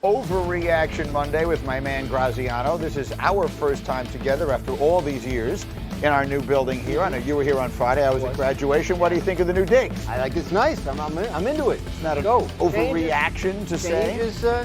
Overreaction Monday with my man Graziano. This is our first time together after all these years in our new building here. I know you were here on Friday. I was at graduation. What do you think of the new digs? I like it's nice. I'm into it. It's not an overreaction to say.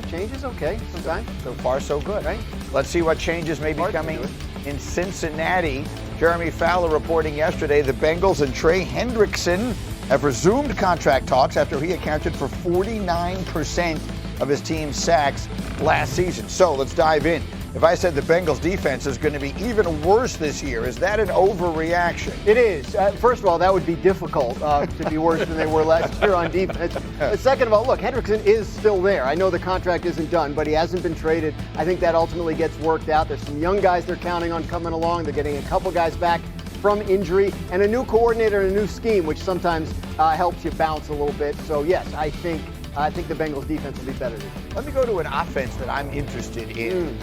Changes okay sometimes. So far, so good. Right? Let's see what changes may be coming in Cincinnati. Jeremy Fowler reporting yesterday the Bengals and Trey Hendrickson have resumed contract talks after he accounted for 49% of his team's sacks last season. So let's dive in. If I said the Bengals defense is going to be even worse this year, is that an overreaction? It is. First of all, that would be difficult to be worse than they were last year on defense. Second of all, look, Hendrickson is still there. I know the contract isn't done, but he hasn't been traded. I think that ultimately gets worked out. There's some young guys they're counting on coming along. They're getting a couple guys back from injury and a new coordinator and a new scheme, which sometimes helps you bounce a little bit. So, yes, I think the Bengals defense will be better this year. Let me go to an offense that I'm interested in.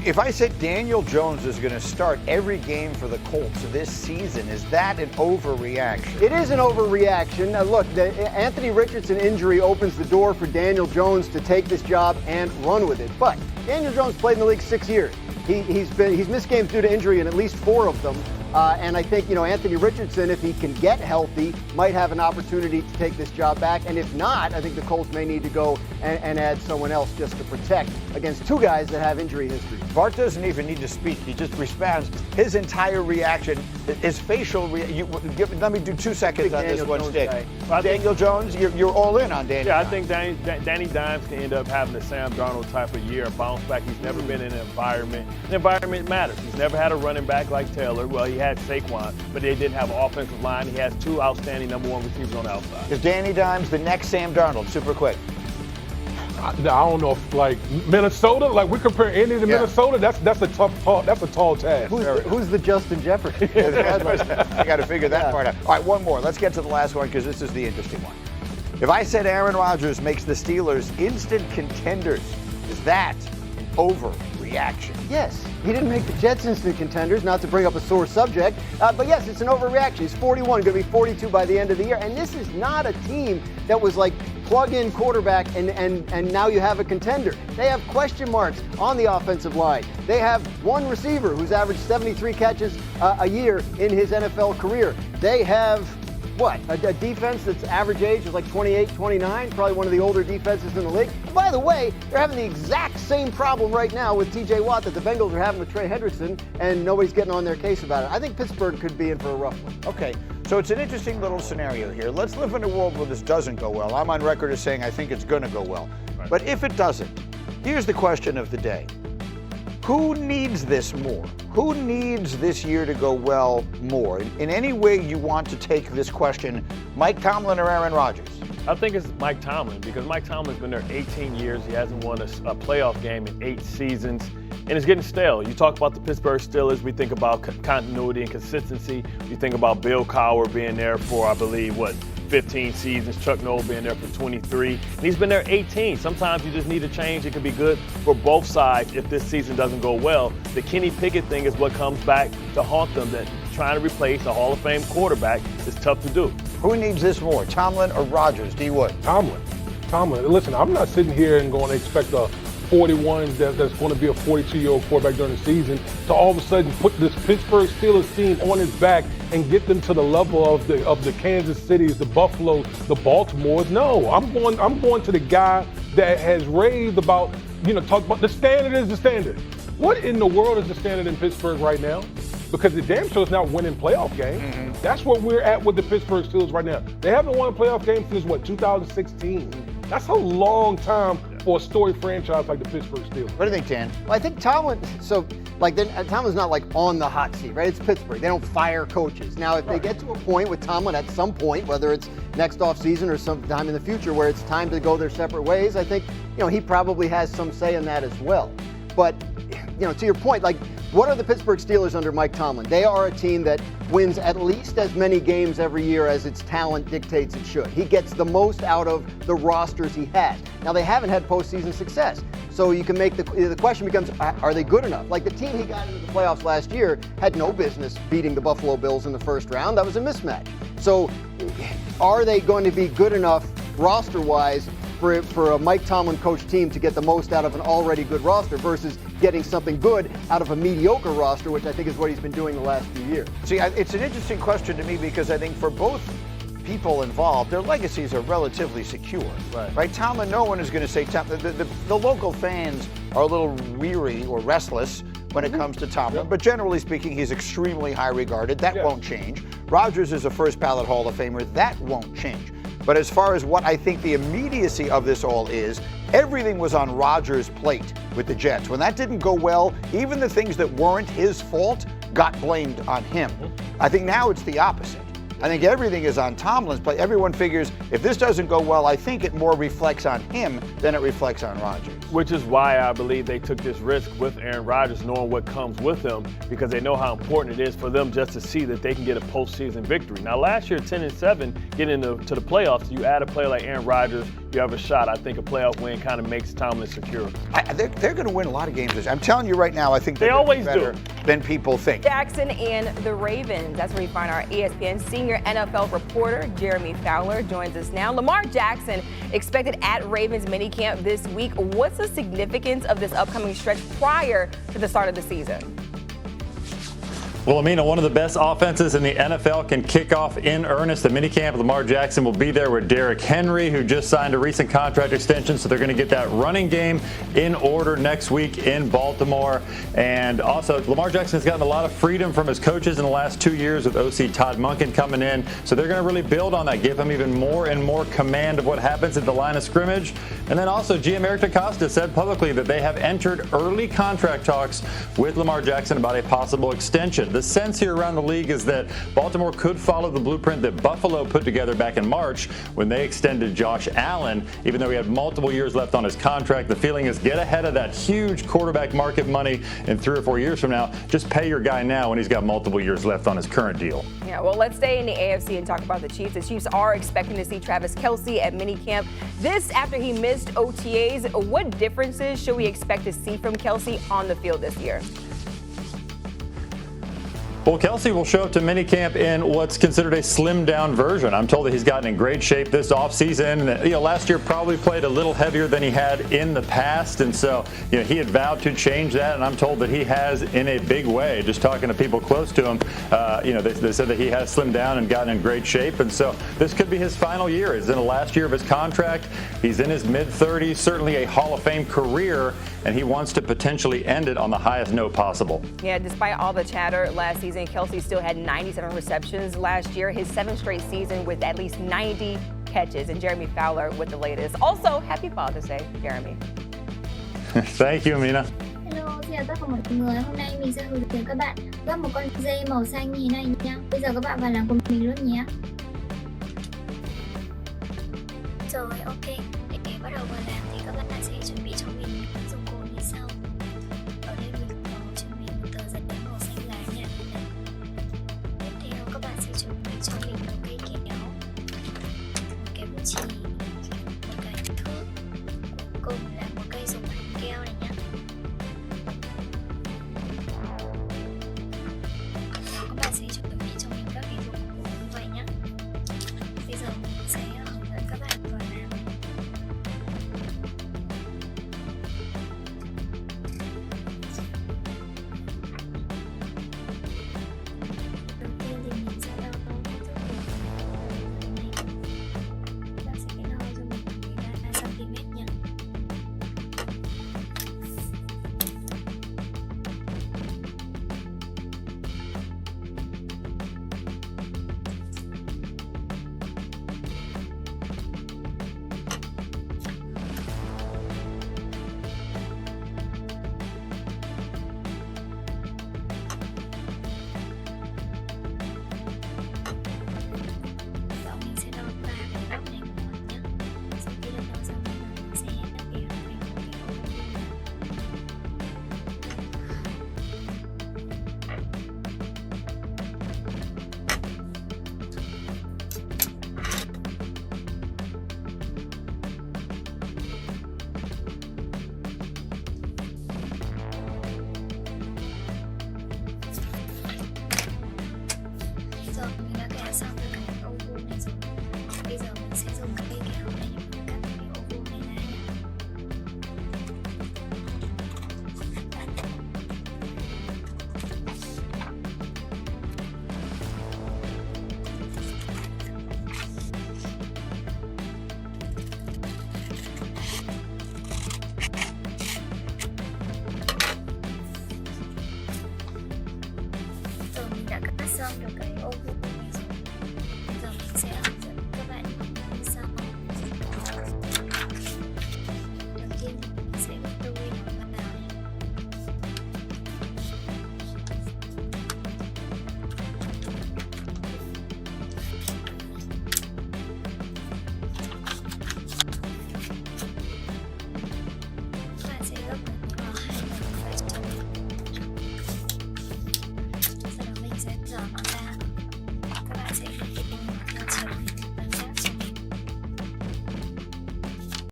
If I said Daniel Jones is going to start every game for the Colts this season, is that an overreaction? It is an overreaction. Look, the Anthony Richardson injury opens the door for Daniel Jones to take this job and run with it. But Daniel Jones played in the league 6 years. He's missed games due to injury in at least 4 of them. And I think, Anthony Richardson, if he can get healthy, might have an opportunity to take this job back. And if not, I think the Colts may need to go and add someone else just to protect against 2 guys that have injury history. Bart doesn't even need to speak. He just responds. His entire reaction, his facial reaction. Let me do 2 seconds on this one stick. Daniel Jones, you're all in on Daniel. Yeah, I think Danny Dimes can end up having the Sam Darnold type of year, bounce back. He's never been in an environment. The environment matters. He's never had a running back like Taylor. Well, he had Saquon, but they didn't have an offensive line. He has 2 outstanding number 1 receivers on the outside. Is Danny Dimes the next Sam Darnold? Super quick. I don't know if Minnesota, we compare Indy to Minnesota. That's a tall task. Who's the Justin Jefferson? You got to figure that part out. All right, one more. Let's get to the last one because this is the interesting one. If I said Aaron Rodgers makes the Steelers instant contenders, is that an overreaction? Yes. He didn't make the Jets instant contenders, not to bring up a sore subject, but yes, it's an overreaction. He's 41, going to be 42 by the end of the year, and this is not a team that was like plug-in quarterback and now you have a contender. They have question marks on the offensive line. They have one receiver who's averaged 73 catches a year in his NFL career. They have a defense that's average age is like 28, 29, probably one of the older defenses in the league. By the way, they're having the exact same problem right now with TJ Watt that the Bengals are having with Trey Hendrickson, and nobody's getting on their case about it. I think Pittsburgh could be in for a rough one. Okay, so it's an interesting little scenario here. Let's live in a world where this doesn't go well. I'm on record as saying I think it's going to go well. Right. But if it doesn't, here's the question of the day. Who needs this more? Who needs this year to go well more? In any way you want to take this question, Mike Tomlin or Aaron Rodgers? I think it's Mike Tomlin because Mike Tomlin's been there 18 years. He hasn't won a playoff game in 8 seasons, and it's getting stale. You talk about the Pittsburgh Steelers, we think about continuity and consistency. You think about Bill Cowher being there for, I believe, 15 seasons, Chuck Noll being there for 23, and he's been there 18. Sometimes you just need a change. It can be good for both sides if this season doesn't go well. The Kenny Pickett thing is what comes back to haunt them, that trying to replace a Hall of Fame quarterback is tough to do. Who needs this more, Tomlin or Rodgers? D. Wood? Tomlin. Listen, I'm not sitting here and going to expect a 41 that's going to be a 42-year-old quarterback during the season to all of a sudden put this Pittsburgh Steelers team on his back and get them to the level of the Kansas Cities, the Buffalo, the Baltimores. No, I'm going to the guy that has raved about, talk about the standard is the standard. What in the world is the standard in Pittsburgh right now? Because the damn sure is not winning playoff games. Mm-hmm. That's where we're at with the Pittsburgh Steelers right now. They haven't won a playoff game since 2016. That's a long time for a storied franchise like the Pittsburgh Steelers. What do you think, Dan? Well, I think Tomlin, Tomlin's not on the hot seat, right? It's Pittsburgh. They don't fire coaches. Now, if they get to a point with Tomlin at some point, whether it's next offseason or sometime in the future where it's time to go their separate ways, I think, he probably has some say in that as well. But, to your point, what are the Pittsburgh Steelers under Mike Tomlin? They are a team that wins at least as many games every year as its talent dictates it should. He gets the most out of the rosters he has. Now, they haven't had postseason success. So you can make the question becomes, are they good enough? Like the team he got into the playoffs last year had no business beating the Buffalo Bills in the first round. That was a mismatch. So are they going to be good enough roster-wise for a Mike Tomlin coach team to get the most out of an already good roster versus getting something good out of a mediocre roster, which I think is what he's been doing the last few years. See, it's an interesting question to me because I think for both people involved, their legacies are relatively secure. Right? Tomlin, no one is going to say the local fans are a little weary or restless when it comes to Tomlin, but generally speaking, he's extremely high regarded. That won't change. Rodgers is a first ballot Hall of Famer. That won't change. But as far as what I think the immediacy of this all is, everything was on Rodgers' plate with the Jets. When that didn't go well, even the things that weren't his fault got blamed on him. I think now it's the opposite. I think everything is on Tomlin's plate. Everyone figures if this doesn't go well, I think it more reflects on him than it reflects on Rodgers. Which is why I believe they took this risk with Aaron Rodgers, knowing what comes with him, because they know how important it is for them just to see that they can get a postseason victory. Now, last year, 10-7, getting to the playoffs, you add a player like Aaron Rodgers, you have a shot. I think a playoff win kind of makes Tomlin secure. They're going to win a lot of games this year. I'm telling you right now, I think they always better do than people think. Jackson and the Ravens. That's where we find our ESPN senior NFL reporter, Jeremy Fowler, joins us now. Lamar Jackson expected at Ravens minicamp this week. What's the significance of this upcoming stretch prior to the start of the season? Well, Amina, one of the best offenses in the NFL can kick off in earnest. The minicamp, Lamar Jackson will be there with Derrick Henry, who just signed a recent contract extension, so they're going to get that running game in order next week in Baltimore. And also, Lamar Jackson has gotten a lot of freedom from his coaches in the last 2 years with OC Todd Monken coming in, so they're going to really build on that, give him even more and more command of what happens at the line of scrimmage. And then also, GM Eric DeCosta said publicly that they have entered early contract talks with Lamar Jackson about a possible extension. The sense here around the league is that Baltimore could follow the blueprint that Buffalo put together back in March when they extended Josh Allen. Even though he had multiple years left on his contract, the feeling is get ahead of that huge quarterback market money in 3 or 4 years from now. Just pay your guy now when he's got multiple years left on his current deal. Yeah, well, let's stay in the AFC and talk about the Chiefs. The Chiefs are expecting to see Travis Kelce at minicamp. This after he missed OTAs. What differences should we expect to see from Kelce on the field this year? Well, Kelce will show up to minicamp in what's considered a slimmed-down version. I'm told that he's gotten in great shape this offseason. Last year probably played a little heavier than he had in the past, and so he had vowed to change that, and I'm told that he has in a big way. Just talking to people close to him, they said that he has slimmed down and gotten in great shape, and so this could be his final year. He's in the last year of his contract. He's in his mid-30s, certainly a Hall of Fame career, and he wants to potentially end it on the highest note possible. Yeah, despite all the chatter last season, Kelce still had 97 receptions last year, his 7th straight season with at least 90 catches. And Jeremy Fowler with the latest. Also, happy Father's Day, Jeremy. Thank you, Amina. Hello, xin chào tất cả mọi người. Hôm nay mình sẽ hướng dẫn các bạn gấp một con dây màu xanh như thế này nhé. Bây giờ các bạn vào làm cùng mình luôn nhé. Rồi, ok.